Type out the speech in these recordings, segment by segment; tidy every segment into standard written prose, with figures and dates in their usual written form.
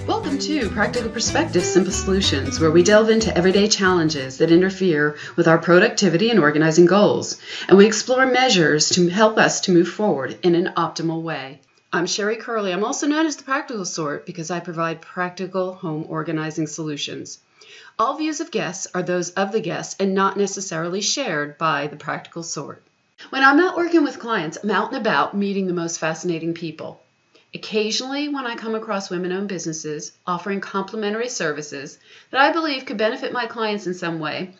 Welcome to Practical Perspective Simple Solutions, where we delve into everyday challenges that interfere with our productivity and organizing goals, and we explore measures to help us to move forward in an optimal way. I'm Sherri Curley. I'm also known as the Practical Sort because I provide practical home organizing solutions. All views of guests are those of the guests and not necessarily shared by the Practical Sort. When I'm not working with clients, I'm out and about meeting the most fascinating people. Occasionally, when I come across women-owned businesses offering complimentary services that I believe could benefit my clients in some way,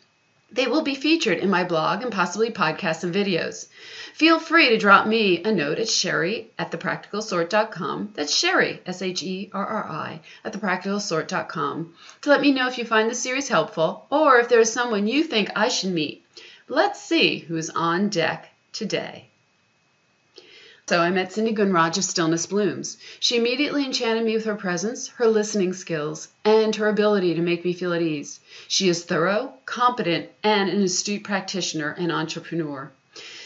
they will be featured in my blog and possibly podcasts and videos. Feel free to drop me a note at Sherri@thepracticalsort.com. That's Sherri, Sherri, at thepracticalsort.com, to let me know if you find this series helpful or if there is someone you think I should meet. Let's see who's on deck today. So I met Cindy Gunraj of Stillness Blooms. She immediately enchanted me with her presence, her listening skills, and her ability to make me feel at ease. She is thorough, competent, and an astute practitioner and entrepreneur.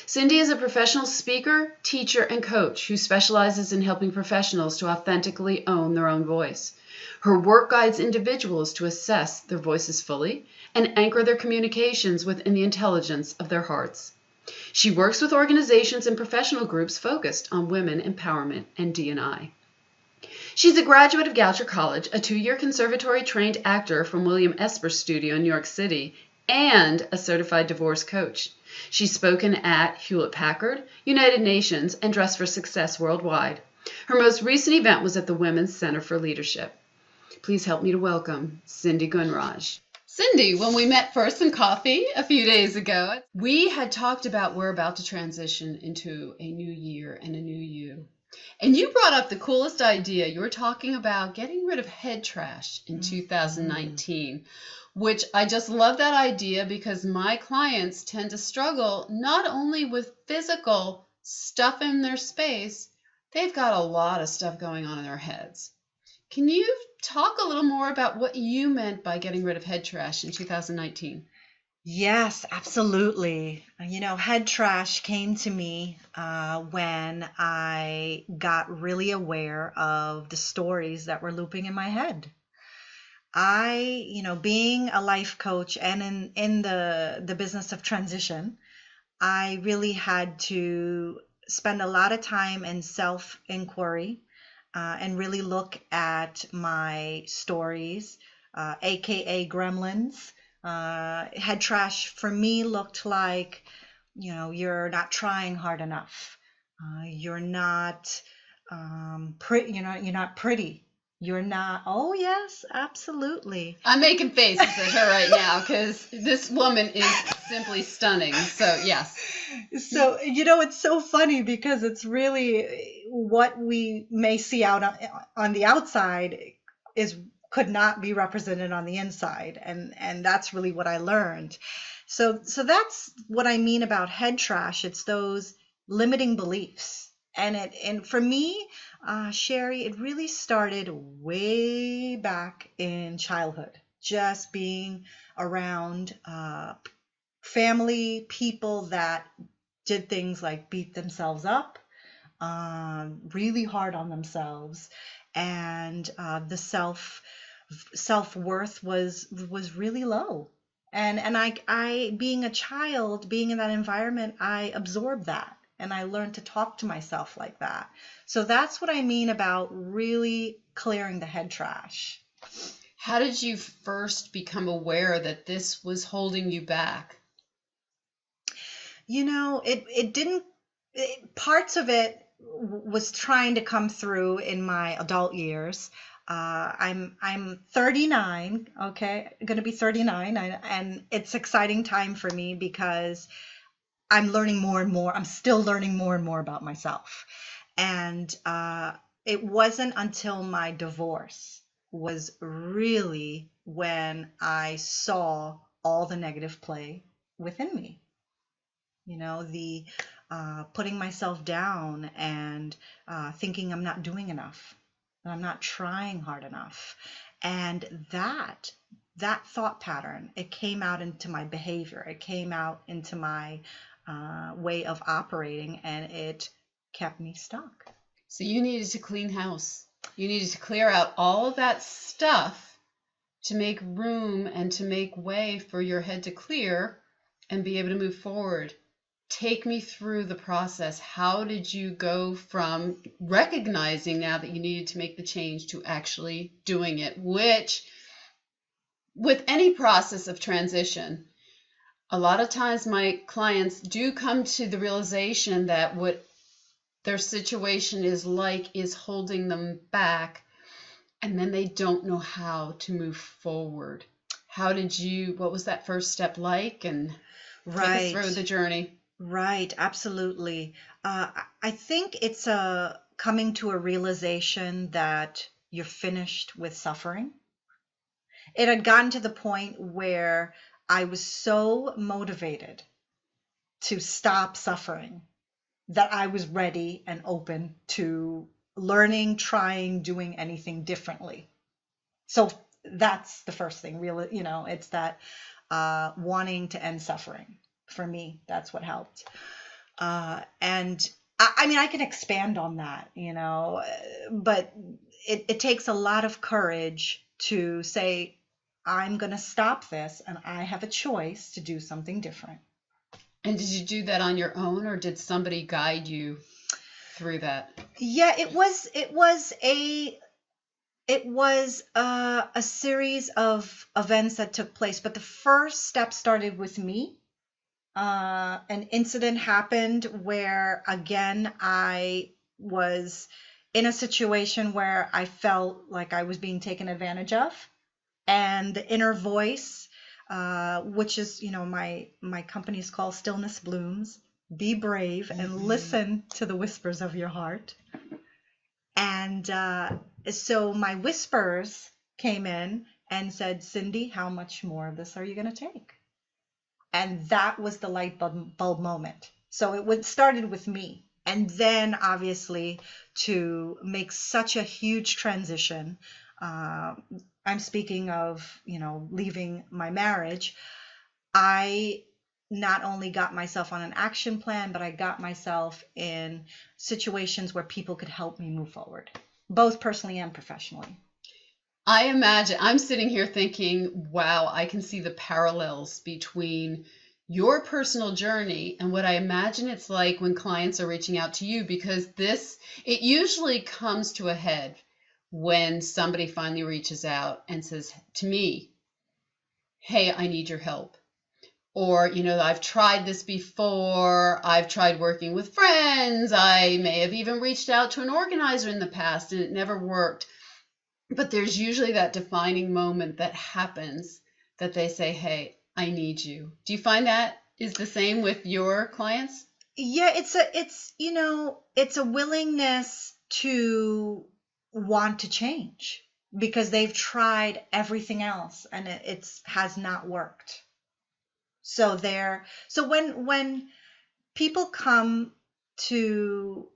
Cindy is a professional speaker, teacher, and coach who specializes in helping professionals to authentically own their own voice. Her work guides individuals to assess their voices fully and anchor their communications within the intelligence of their hearts. She works with organizations and professional groups focused on women empowerment and D&I. She's a graduate of Goucher College, a 2-year conservatory-trained actor from William Esper Studio in New York City, and a certified divorce coach. She's spoken at Hewlett-Packard, United Nations, and Dress for Success worldwide. Her most recent event was at the Women's Center for Leadership. Please help me to welcome Cindy Gunraj. Cindy, when we met first in coffee a few days ago, we had talked about we're about to transition into a new year and a new you. And you brought up the coolest idea. You were talking about getting rid of head trash in 2019, which I just love that idea because my clients tend to struggle not only with physical stuff in their space, they've got a lot of stuff going on in their heads. Can you talk a little more about what you meant by getting rid of head trash in 2019? Yes, absolutely. Head trash came to me when I got really aware of the stories that were looping in my head. Being a life coach and in the business of transition, I really had to spend a lot of time in self-inquiry and really look at my stories, aka gremlins. Head trash for me looked like, you're not trying hard enough. You're not pretty. You're not pretty. You're not. Oh yes, absolutely. I'm making faces at her right now because this woman is simply stunning. So yes. So it's so funny because it's really what we may see out on the outside could not be represented on the inside, and that's really what I learned. So that's what I mean about head trash. It's those limiting beliefs, and for me, Sherri, it really started way back in childhood, just being around family people that did things like beat themselves up, really hard on themselves, and the self-worth was really low. And I being a child, being in that environment, I absorbed that and I learned to talk to myself like that. So that's what I mean about really clearing the head trash. How did you first become aware that this was holding you back? It didn't. Parts of it was trying to come through in my adult years. I'm 39, okay, going to be 39, and it's exciting time for me because I'm learning more and more. I'm still learning more and more about myself. And it wasn't until my divorce was really when I saw all the negative play within me. The putting myself down and thinking I'm not doing enough, that I'm not trying hard enough. And that thought pattern, it came out into my behavior. It came out into my way of operating, and it kept me stuck. So you needed to clean house. You needed to clear out all of that stuff to make room and to make way for your head to clear and be able to move forward. Take me through the process. How did you go from recognizing now that you needed to make the change to actually doing it? Which, with any process of transition, a lot of times my clients do come to the realization that what their situation is holding them back, and then they don't know how to move forward. What was that first step like? And take us through the journey. Right, absolutely. I think it's a coming to a realization that you're finished with suffering. It had gotten to the point where I was so motivated to stop suffering that I was ready and open to learning, trying, doing anything differently. So that's the first thing, really, it's that wanting to end suffering. For me, that's what helped. And I mean, I can expand on that, but it takes a lot of courage to say, I'm going to stop this and I have a choice to do something different. And did you do that on your own, or did somebody guide you through that? Yeah, it was a series of events that took place, but the first step started with me. An incident happened where, again, I was in a situation where I felt like I was being taken advantage of, and the inner voice, which is, my company is called Stillness Blooms. Be brave and listen to the whispers of your heart. And so my whispers came in and said, Cindy, how much more of this are you going to take? And that was the light bulb moment. So it started with me. And then, obviously, to make such a huge transition, I'm speaking of, leaving my marriage. I not only got myself on an action plan, but I got myself in situations where people could help me move forward, both personally and professionally. I imagine, I'm sitting here thinking, wow, I can see the parallels between your personal journey and what I imagine it's like when clients are reaching out to you, because it usually comes to a head when somebody finally reaches out and says to me, hey, I need your help. Or, I've tried this before. I've tried working with friends. I may have even reached out to an organizer in the past and it never worked. But there's usually that defining moment that happens that they say, hey, I need you. Do you find that is the same with your clients? Yeah, it's a willingness to want to change because they've tried everything else and it has not worked. So when people come to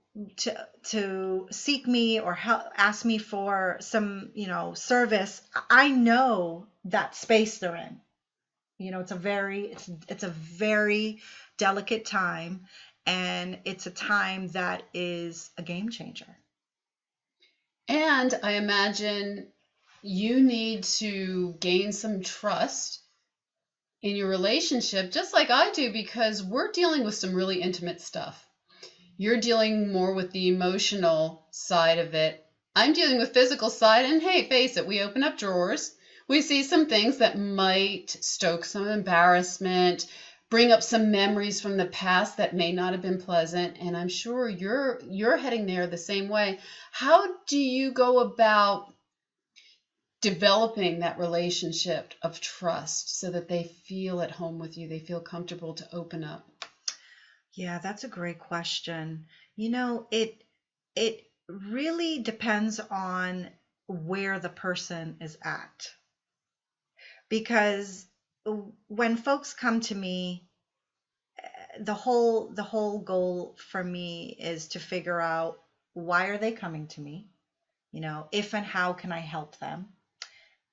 seek me or help, ask me for some, service, I know that space they're in. It's a very delicate time, and it's a time that is a game changer. And I imagine you need to gain some trust in your relationship, just like I do, because we're dealing with some really intimate stuff. You're dealing more with the emotional side of it. I'm dealing with physical side, and hey, face it, we open up drawers. We see some things that might stoke some embarrassment, bring up some memories from the past that may not have been pleasant, and I'm sure you're heading there the same way. How do you go about developing that relationship of trust so that they feel at home with you, they feel comfortable to open up? Yeah, that's a great question. It really depends on where the person is at. Because when folks come to me, the whole goal for me is to figure out, why are they coming to me? If and how can I help them?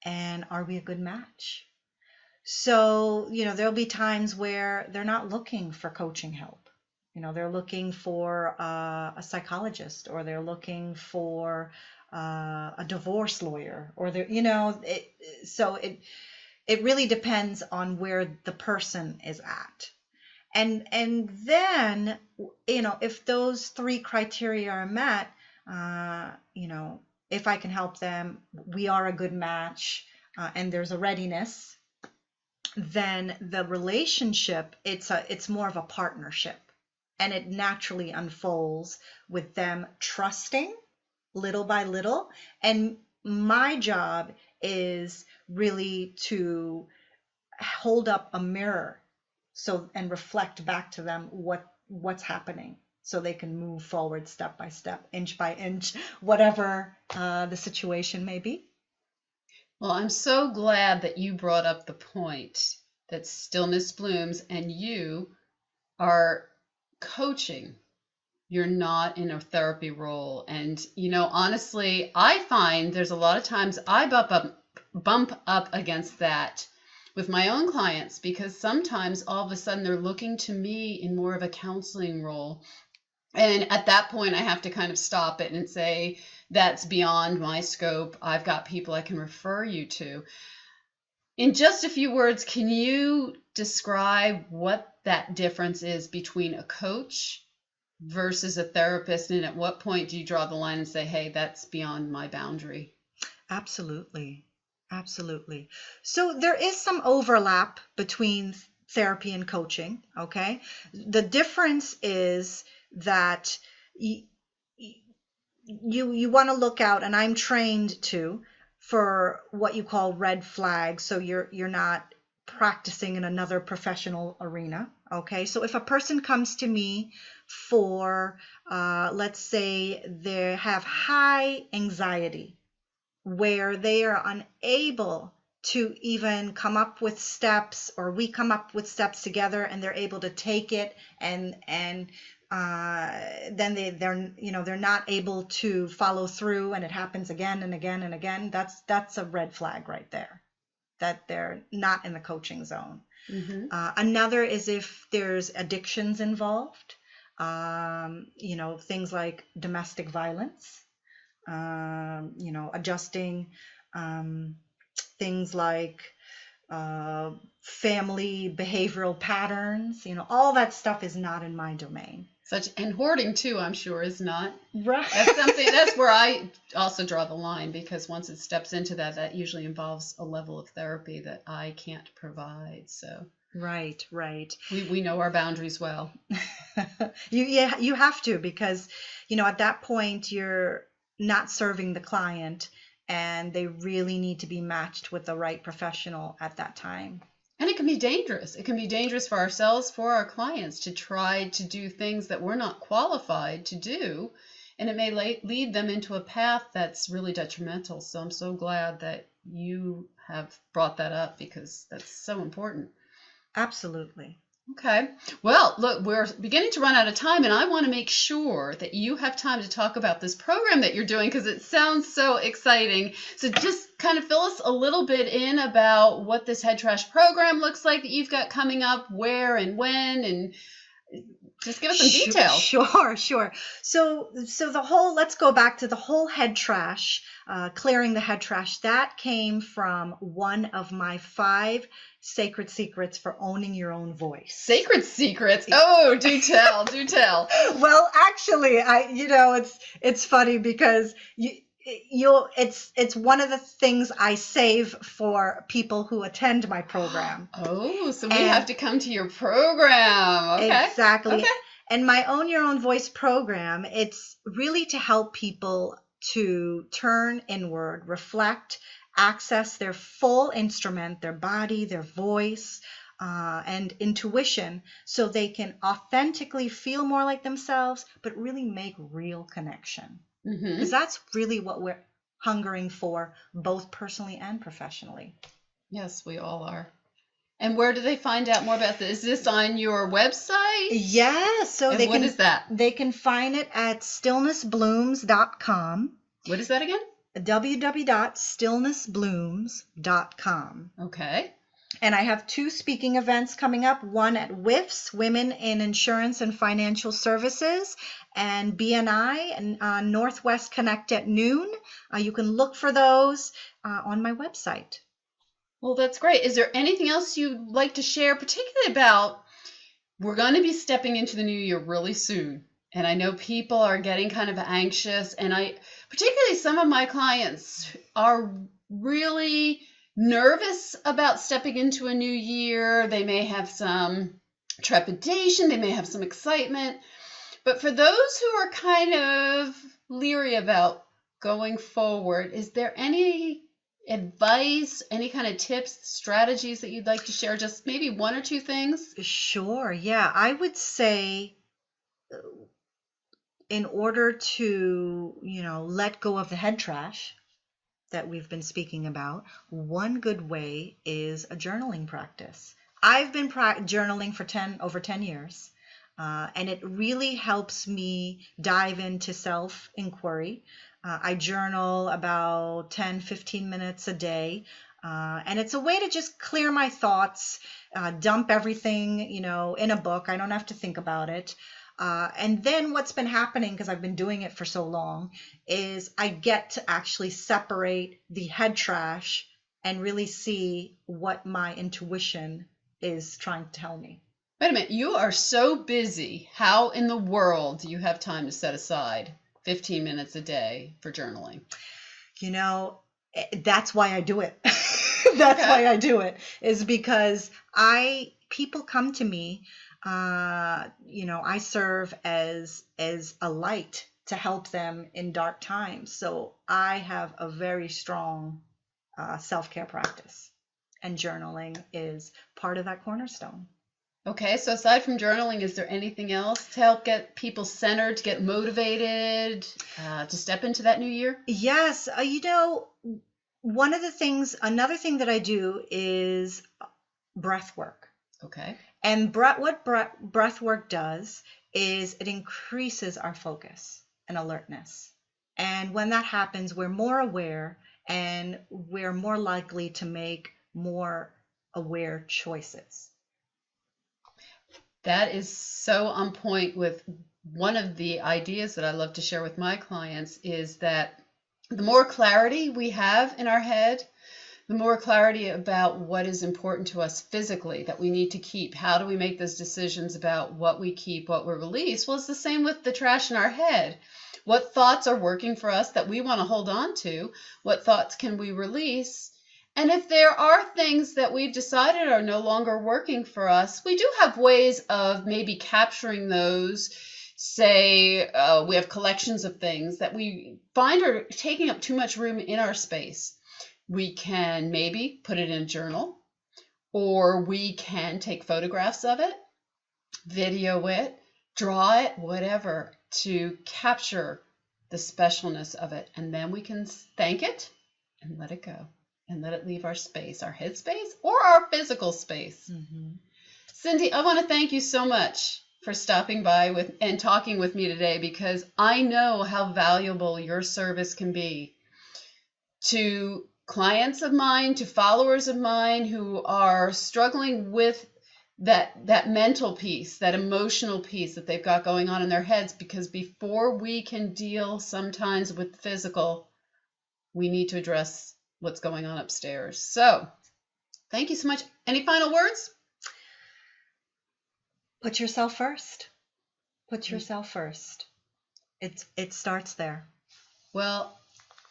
And are we a good match? So, there'll be times where they're not looking for coaching help. They're looking for a psychologist, or they're looking for a divorce lawyer, or so it really depends on where the person is at. And then, if those three criteria are met, if I can help them, we are a good match, and there's a readiness, then the relationship, it's more of a partnership, and it naturally unfolds with them trusting little by little. And my job is really to hold up a mirror and reflect back to them what's happening, so they can move forward step by step, inch by inch, whatever the situation may be. Well, I'm so glad that you brought up the point that Stillness blooms and you are coaching. You're not in a therapy role. And, honestly, I find there's a lot of times I bump up against that with my own clients, because sometimes all of a sudden they're looking to me in more of a counseling role. And at that point, I have to kind of stop it and say, that's beyond my scope. I've got people I can refer you to. In just a few words, can you describe what that difference is between a coach versus a therapist? And at what point do you draw the line and say, hey, that's beyond my boundary? Absolutely. Absolutely. So there is some overlap between therapy and coaching, okay? The difference is that you want to look out, and I'm trained to, for what you call red flags, so you're not practicing in another professional arena, okay? So if a person comes to me for, let's say they have high anxiety, where they are unable to even come up with steps, or we come up with steps together, and they're able to take it, and then they're not able to follow through, and it happens again and again and again. That's a red flag right there, that they're not in the coaching zone. Mm-hmm. Another is if there's addictions involved, things like domestic violence, adjusting things like family behavioral patterns, all that stuff is not in my domain. And hoarding too, I'm sure, is not. Right. That's where I also draw the line, because once it steps into that usually involves a level of therapy that I can't provide. So Right. We know our boundaries well. You have to, because at that point you're not serving the client, and they really need to be matched with the right professional at that time. And it can be dangerous. It can be dangerous for ourselves, for our clients, to try to do things that we're not qualified to do. And it may lead them into a path that's really detrimental. So I'm so glad that you have brought that up, because that's so important. Absolutely. Okay. Well, look, we're beginning to run out of time, and I want to make sure that you have time to talk about this program that you're doing, because it sounds so exciting. So just kind of fill us a little bit in about what this head trash program looks like that you've got coming up, where and when, and just give us some details. Sure. So let's go back to the whole head trash, clearing the head trash. That came from one of my 5 sacred secrets for owning your own voice. Sacred secrets? Oh, do tell. Well, actually, it's funny, because it's one of the things I save for people who attend my program. Oh, so we have to come to your program. Okay. Exactly. Okay. And my Own Your Own Voice program, it's really to help people to turn inward, reflect, access their full instrument, their body, their voice, and intuition, so they can authentically feel more like themselves, but really make real connection. Because that's really what we're hungering for, both personally and professionally. Yes, we all are. And where do they find out more about this? Is this on your website? Yeah. So what is that? They can find it at stillnessblooms.com. What is that again? www.stillnessblooms.com. Okay. And I have 2 speaking events coming up, one at WIFS, Women in Insurance and Financial Services, and BNI and Northwest Connect at noon. You can look for those on my website. Well, that's great. Is there anything else you'd like to share, particularly about, we're going to be stepping into the new year really soon. And I know people are getting kind of anxious, and particularly some of my clients are really nervous about stepping into a new year. They may have some trepidation, they may have some excitement. But for those who are kind of leery about going forward, is there any advice, any kind of tips, strategies that you'd like to share? Just maybe 1 or 2 things? Sure. Yeah. I would say in order to, let go of the head trash that we've been speaking about, one good way is a journaling practice. I've been journaling for over 10 years, and it really helps me dive into self-inquiry. I journal about 10, 15 minutes a day, and it's a way to just clear my thoughts, dump everything, in a book. I don't have to think about it. And then what's been happening, because I've been doing it for so long, is I get to actually separate the head trash and really see what my intuition is trying to tell me. Wait a minute, you are so busy. How in the world do you have time to set aside 15 minutes a day for journaling? That's why I do it. That's why I do it, is because people come to me. I serve as a light to help them in dark times. So I have a very strong self-care practice, and journaling is part of that cornerstone. Okay, so aside from journaling, is there anything else to help get people centered, to get motivated, to step into that new year? Yes. Another thing that I do is breath work. Okay. And what breath work does is it increases our focus and alertness. And when that happens, we're more aware, and we're more likely to make more aware choices. That is so on point with one of the ideas that I love to share with my clients, is that the more clarity we have in our head, the more clarity about what is important to us physically that we need to keep. How do we make those decisions about what we keep, what we release? Well, it's the same with the trash in our head. What thoughts are working for us that we want to hold on to? What thoughts can we release? And if there are things that we've decided are no longer working for us, we do have ways of maybe capturing those. Say we have collections of things that we find are taking up too much room in our space. We can maybe put it in a journal, or we can take photographs of it, video it, draw it, whatever, to capture the specialness of it. And then we can thank it and let it go, and let it leave our space, our head space or our physical space. Mm-hmm. Cindy, I want to thank you so much for stopping by and talking with me today, because I know how valuable your service can be to clients of mine, to followers of mine who are struggling with that mental piece, that emotional piece that they've got going on in their heads. Because before we can deal sometimes with the physical, we need to address what's going on upstairs. So thank you so much. Any final words? Put yourself first. Put yourself first. It starts there. Well,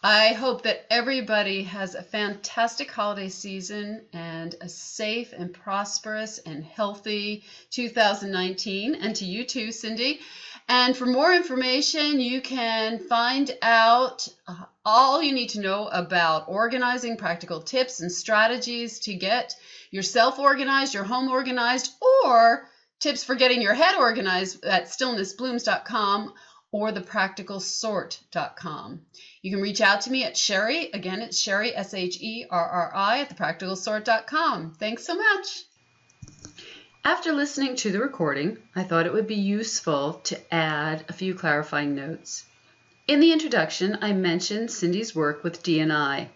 I hope that everybody has a fantastic holiday season and a safe and prosperous and healthy 2019. And to you too, Cindy. And for more information, you can find out all you need to know about organizing, practical tips and strategies to get yourself organized, your home organized, or tips for getting your head organized at stillnessblooms.com or thepracticalsort.com. You can reach out to me at Sherri. Again, it's Sherri, Sherri, at thepracticalsort.com. Thanks so much. After listening to the recording, I thought it would be useful to add a few clarifying notes. In the introduction, I mentioned Cindy's work with D&I.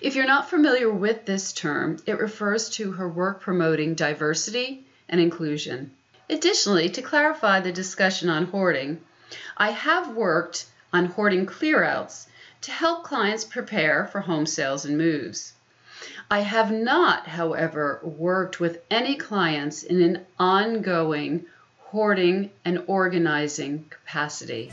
If you're not familiar with this term, it refers to her work promoting diversity and inclusion. Additionally, to clarify the discussion on hoarding, I have worked on hoarding clearouts to help clients prepare for home sales and moves. I have not, however, worked with any clients in an ongoing hoarding and organizing capacity.